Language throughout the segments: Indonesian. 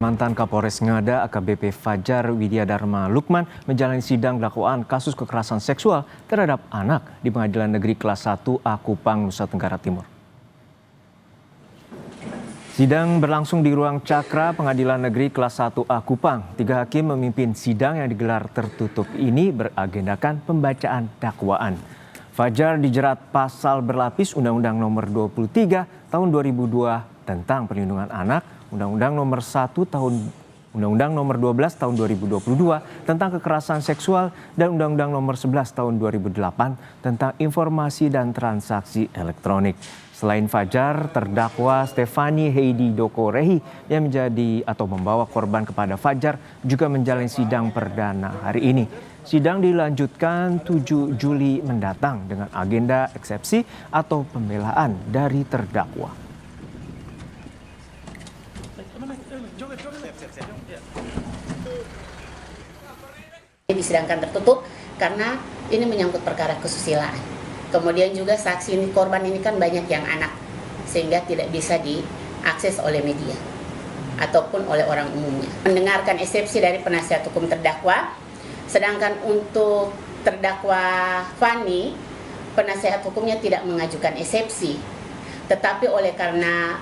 Mantan Kapolres Ngada AKBP Fajar Widiadharma Lukman menjalani sidang dakwaan kasus kekerasan seksual terhadap anak di Pengadilan Negeri Kelas 1A Kupang, Nusa Tenggara Timur. Sidang berlangsung di ruang Cakra Pengadilan Negeri Kelas 1A Kupang. 3 hakim memimpin sidang yang digelar tertutup ini beragendakan pembacaan dakwaan. Fajar dijerat pasal berlapis Undang-Undang Nomor 23 Tahun 2002 tentang Perlindungan Anak, Undang-Undang Nomor 12 Tahun 2022 tentang kekerasan seksual dan Undang-Undang Nomor 11 Tahun 2008 tentang informasi dan transaksi elektronik. Selain Fajar, terdakwa Stefani Heidi Dokorehi yang menjadi atau membawa korban kepada Fajar juga menjalani sidang perdana hari ini. Sidang dilanjutkan 7 Juli mendatang dengan agenda eksepsi atau pembelaan dari terdakwa. Disidangkan tertutup karena ini menyangkut perkara kesusilaan. Kemudian juga saksi ini, korban ini kan banyak yang anak, sehingga tidak bisa diakses oleh media ataupun oleh orang umumnya. Mendengarkan eksepsi dari penasihat hukum terdakwa, sedangkan untuk terdakwa Fani, penasihat hukumnya tidak mengajukan eksepsi. Tetapi oleh karena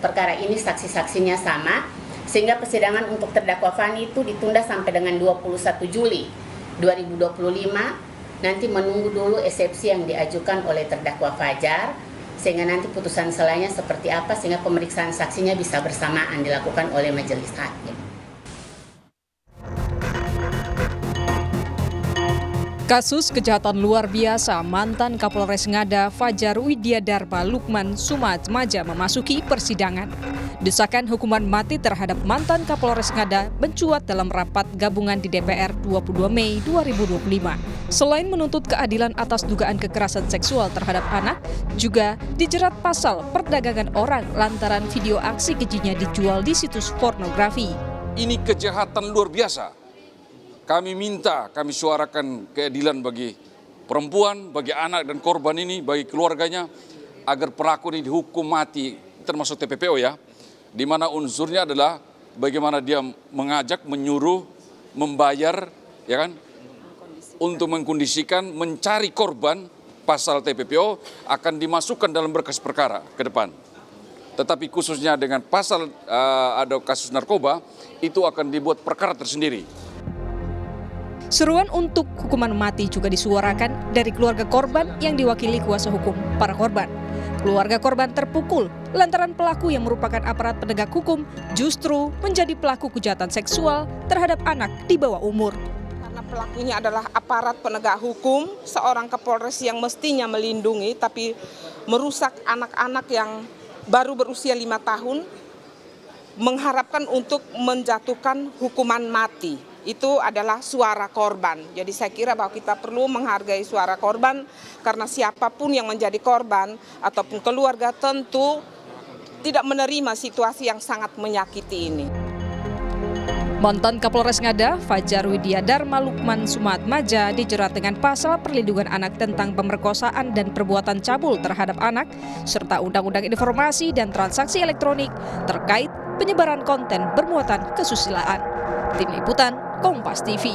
perkara ini saksi-saksinya sama, sehingga persidangan untuk terdakwa Fani itu ditunda sampai dengan 21 Juli 2025. Nanti menunggu dulu eksepsi yang diajukan oleh terdakwa Fajar, sehingga nanti putusan selanjutnya seperti apa, sehingga pemeriksaan saksinya bisa bersamaan dilakukan oleh majelis hakim. Kasus kejahatan luar biasa mantan Kapolres Ngada Fajar Widiadharma Lukman Sumatmaja memasuki persidangan. Desakan hukuman mati terhadap mantan Kapolres Ngada mencuat dalam rapat gabungan di DPR 22 Mei 2025. Selain menuntut keadilan atas dugaan kekerasan seksual terhadap anak, juga dijerat pasal perdagangan orang lantaran video aksi kejinya dijual di situs pornografi. Ini kejahatan luar biasa. Kami minta, kami suarakan keadilan bagi perempuan, bagi anak dan korban ini, bagi keluarganya, agar pelaku ini dihukum mati, termasuk TPPO ya, di mana unsurnya adalah bagaimana dia mengajak, menyuruh, membayar, ya kan, untuk mengkondisikan, mencari korban. Pasal TPPO akan dimasukkan dalam berkas perkara ke depan. Tetapi khususnya dengan pasal ada kasus narkoba, itu akan dibuat perkara tersendiri. Seruan untuk hukuman mati juga disuarakan dari keluarga korban yang diwakili kuasa hukum para korban. Keluarga korban terpukul lantaran pelaku yang merupakan aparat penegak hukum justru menjadi pelaku kejahatan seksual terhadap anak di bawah umur. Karena pelakunya adalah aparat penegak hukum, seorang Kapolres yang mestinya melindungi tapi merusak anak-anak yang baru berusia 5 tahun, mengharapkan untuk menjatuhkan hukuman mati. Itu adalah suara korban. Jadi saya kira bahwa kita perlu menghargai suara korban, karena siapapun yang menjadi korban ataupun keluarga tentu tidak menerima situasi yang sangat menyakiti ini. Mantan Kapolres Ngada Fajar Widiadharma Lukman Sumatmaja dijerat dengan pasal perlindungan anak tentang pemerkosaan dan perbuatan cabul terhadap anak, serta Undang-Undang Informasi dan Transaksi Elektronik terkait penyebaran konten bermuatan kesusilaan. Tim Liputan Kompas TV.